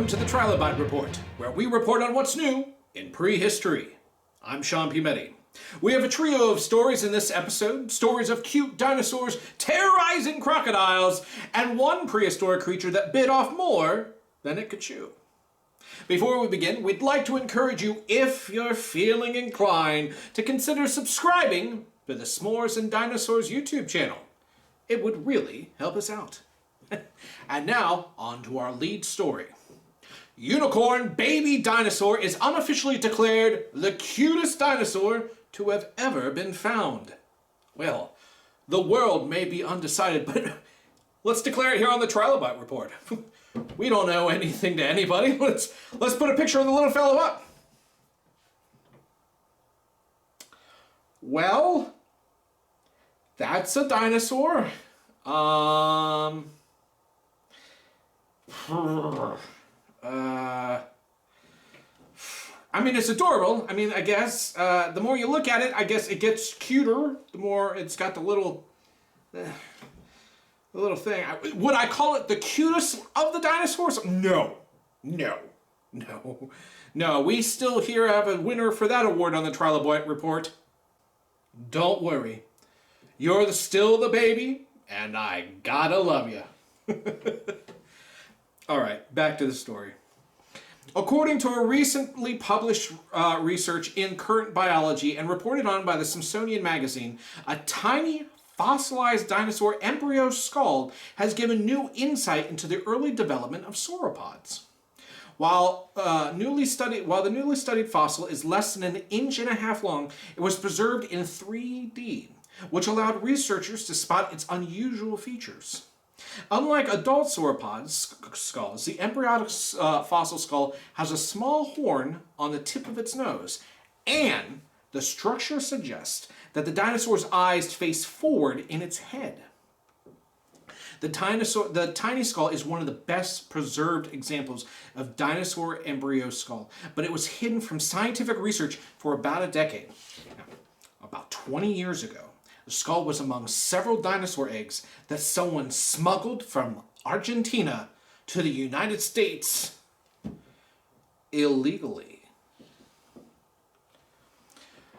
welcome to the Trilobite Report, where we report on what's new in prehistory. I'm Sean P. Mette. We have a trio of stories in this episode, stories of cute dinosaurs terrorizing crocodiles, and one prehistoric creature that bit off more than it could chew. Before we begin, we'd like to encourage you, if you're feeling inclined, to consider subscribing to the S'mores and Dinosaurs YouTube channel. It would really help us out. And now, on to our lead story. Unicorn baby dinosaur is unofficially declared the cutest dinosaur to have ever been found. Well, the world may be undecided, but let's declare it here on the Trilobite Report. We don't know anything to anybody. Let's put a picture of the little fellow up. Well, that's a dinosaur. I mean, it's adorable. I mean, I guess the more you look at it, I guess it gets cuter. The more it's got the little thing. Would I call it the cutest of the dinosaurs? No. We still here have a winner for that award on the Trilobite Report. Don't worry. You're still the baby, and I gotta love you. All right, back to the story. According to a recently published research in Current Biology and reported on by the Smithsonian Magazine, a tiny fossilized dinosaur embryo skull has given new insight into the early development of sauropods. While the newly studied fossil is less than 1.5 inches long, it was preserved in 3D, which allowed researchers to spot its unusual features. Unlike adult sauropods skulls, the embryonic fossil skull has a small horn on the tip of its nose, and the structure suggests that the dinosaur's eyes face forward in its head. The tiny skull is one of the best preserved examples of dinosaur embryo skull, but it was hidden from scientific research for about a decade. Now, about 20 years ago, the skull was among several dinosaur eggs that someone smuggled from Argentina to the United States illegally.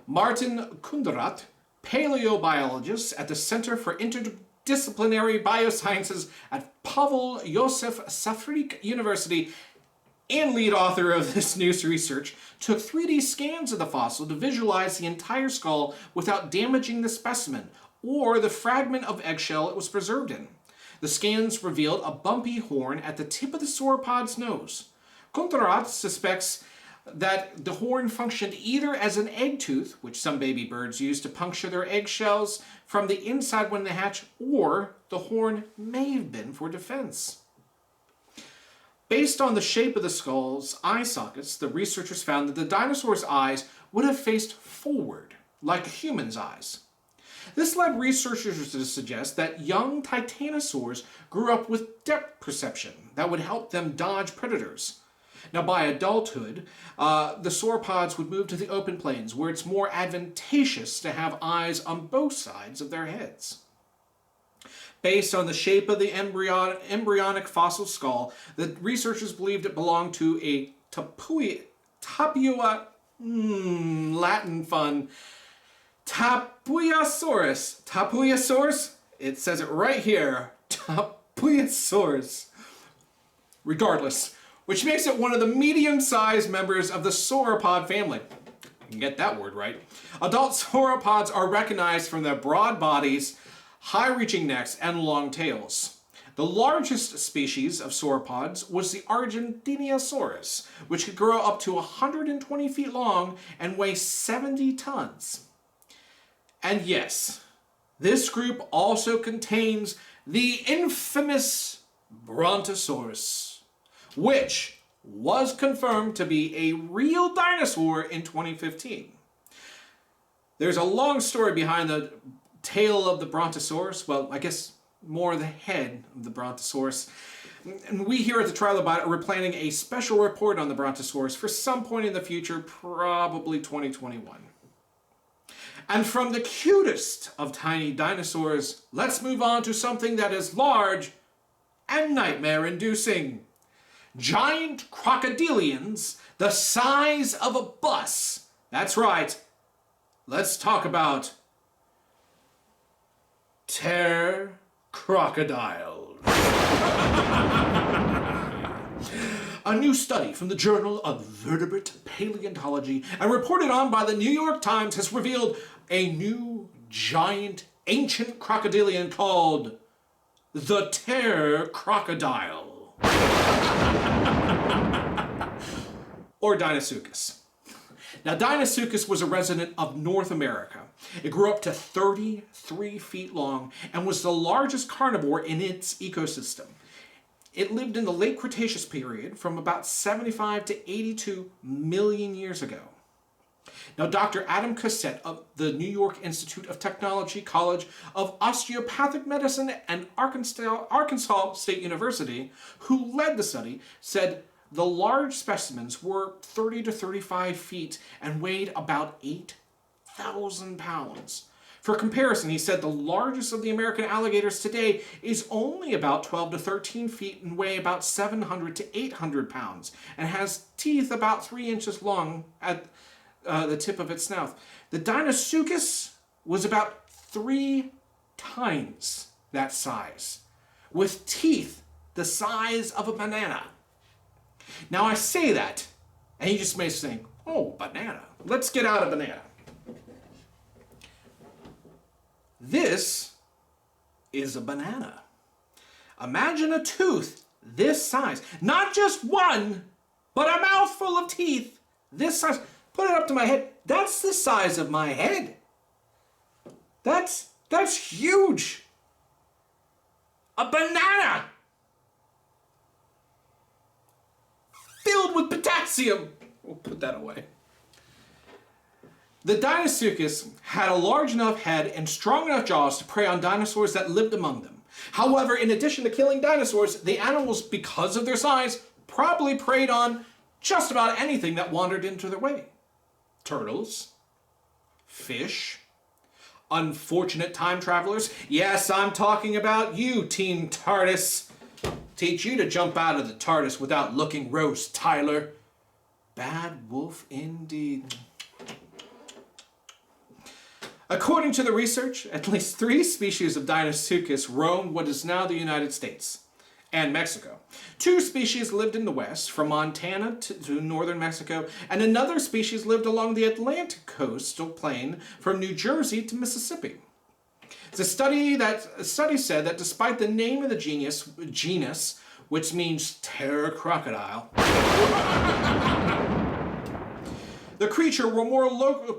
Martin Kunderat, paleobiologist at the Center for Interdisciplinary Biosciences at Pavel Yosef Safrik University and lead author of this news research, took 3D scans of the fossil to visualize the entire skull without damaging the specimen or the fragment of eggshell it was preserved in. The scans revealed a bumpy horn at the tip of the sauropod's nose. Kunderat suspects that the horn functioned either as an egg tooth, which some baby birds use to puncture their eggshells from the inside when they hatch, or the horn may have been for defense. Based on the shape of the skull's eye sockets, the researchers found that the dinosaur's eyes would have faced forward, like a human's eyes. This led researchers to suggest that young titanosaurs grew up with depth perception that would help them dodge predators. Now, by adulthood, the sauropods would move to the open plains, where it's more advantageous to have eyes on both sides of their heads. Based on the shape of the embryonic fossil skull, the researchers believed it belonged to a Latin fun, Tapuiosaurus. Tapuiosaurus? It says it right here. Tapuiosaurus. Regardless, which makes it one of the medium-sized members of the sauropod family. You can get that word right. Adult sauropods are recognized from their broad bodies, high-reaching necks, and long tails. The largest species of sauropods was the Argentinosaurus, which could grow up to 120 feet long and weigh 70 tons. And yes, this group also contains the infamous Brontosaurus, which was confirmed to be a real dinosaur in 2015. There's a long story behind the tail of the Brontosaurus. Well, I guess more the head of the Brontosaurus. And we here at the Trilobite are planning a special report on the Brontosaurus for some point in the future, probably 2021. And from the cutest of tiny dinosaurs, let's move on to something that is large and nightmare-inducing. giant crocodilians the size of a bus. That's right. Let's talk about crocodiles. A new study from the Journal of Vertebrate Paleontology and reported on by the New York Times has revealed a new giant ancient crocodilian called the crocodile. Or Deinosuchus. Now, Deinosuchus was a resident of North America. It grew up to 33 feet long and was the largest carnivore in its ecosystem. It lived in the late Cretaceous period from about 75 to 82 million years ago. Now, Dr. Adam Cutest of the New York Institute of Technology College of Osteopathic Medicine and Arkansas State University, who led the study, said the large specimens were 30 to 35 feet and weighed about 8,000 pounds. For comparison, he said the largest of the American alligators today is only about 12 to 13 feet and weigh about 700 to 800 pounds and has teeth about 3 inches long at the tip of its snout. The Deinosuchus was about 3 times that size, with teeth the size of a banana. Now I say that, and you just may think, oh, banana. Let's get out a banana. This is a banana. Imagine a tooth this size. Not just one, but a mouthful of teeth this size. Put it up to my head. That's the size of my head. That's huge. A banana filled with potassium. We'll put that away. The Deinosuchus had a large enough head and strong enough jaws to prey on dinosaurs that lived among them. However, in addition to killing dinosaurs, the animals, because of their size, probably preyed on just about anything that wandered into their way. Turtles, fish, unfortunate time travelers. Yes, I'm talking about you, Team TARDIS. Teach you to jump out of the TARDIS without looking, Rose Tyler. Bad wolf indeed. According to the research, at least 3 species of Deinosuchus roamed what is now the United States and Mexico. 2 species lived in the west, from Montana to northern Mexico, and another species lived along the Atlantic coastal plain from New Jersey to Mississippi. The study said that despite the name of the genus, which means crocodile, the creature were more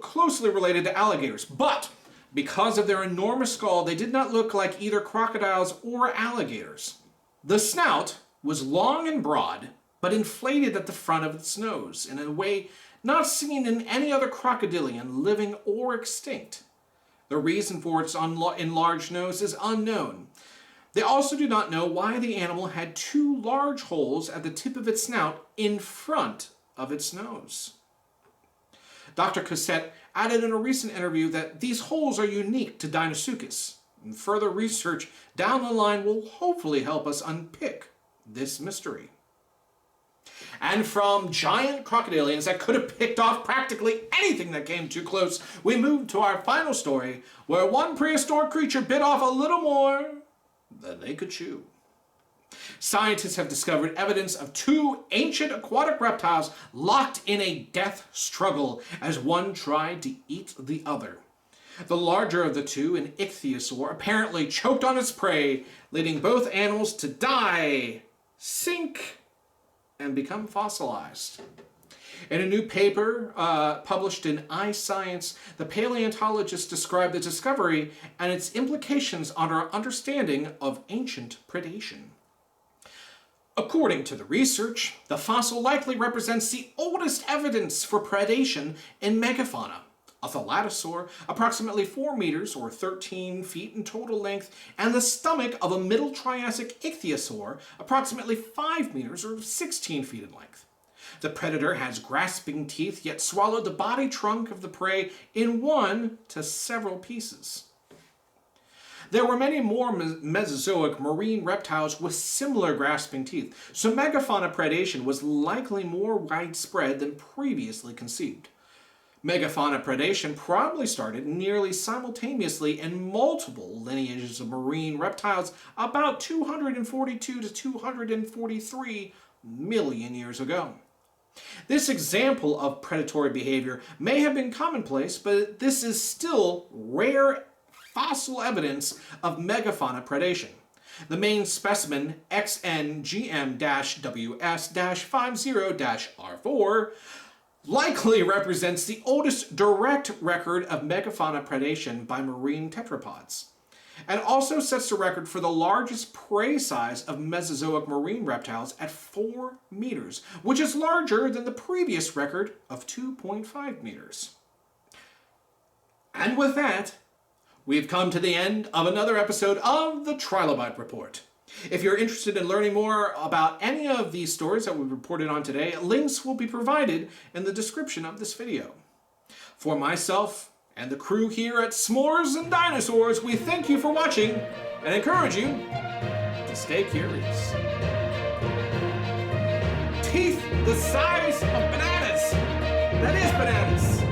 closely related to alligators, but because of their enormous skull, they did not look like either crocodiles or alligators. The snout was long and broad, but inflated at the front of its nose in a way not seen in any other crocodilian, living or extinct. The reason for its enlarged nose is unknown. They also do not know why the animal had 2 large holes at the tip of its snout in front of its nose. Dr. Cutest added in a recent interview that these holes are unique to Deinosuchus, and further research down the line will hopefully help us unpick this mystery. And from giant crocodilians that could have picked off practically anything that came too close, we move to our final story, where one prehistoric creature bit off a little more than they could chew. Scientists have discovered evidence of 2 ancient aquatic reptiles locked in a death struggle as one tried to eat the other. The larger of the 2, an ichthyosaur, apparently choked on its prey, leading both animals to die, sink, and become fossilized. In a new paper published in iScience, the paleontologists described the discovery and its implications on our understanding of ancient predation. According to the research, the fossil likely represents the oldest evidence for predation in megafauna. A thalattosaur, approximately 4 meters or 13 feet in total length, and the stomach of a Middle Triassic ichthyosaur, approximately 5 meters or 16 feet in length. The predator has grasping teeth, yet swallowed the body trunk of the prey in one to several pieces. There were many more Mesozoic marine reptiles with similar grasping teeth, so megafauna predation was likely more widespread than previously conceived. Megafauna predation probably started nearly simultaneously in multiple lineages of marine reptiles about 242 to 243 million years ago. This example of predatory behavior may have been commonplace, but this is still rare fossil evidence of megafauna predation. The main specimen, XNGM-WS-50-R4, likely represents the oldest direct record of megafauna predation by marine tetrapods, and also sets the record for the largest prey size of Mesozoic marine reptiles at 4 meters, which is larger than the previous record of 2.5 meters. And with that, we've come to the end of another episode of the Trilobite Report. If you're interested in learning more about any of these stories that we reported on today, links will be provided in the description of this video. For myself and the crew here at S'mores and Dinosaurs, we thank you for watching and encourage you to stay curious. Teeth the size of bananas! That is bananas!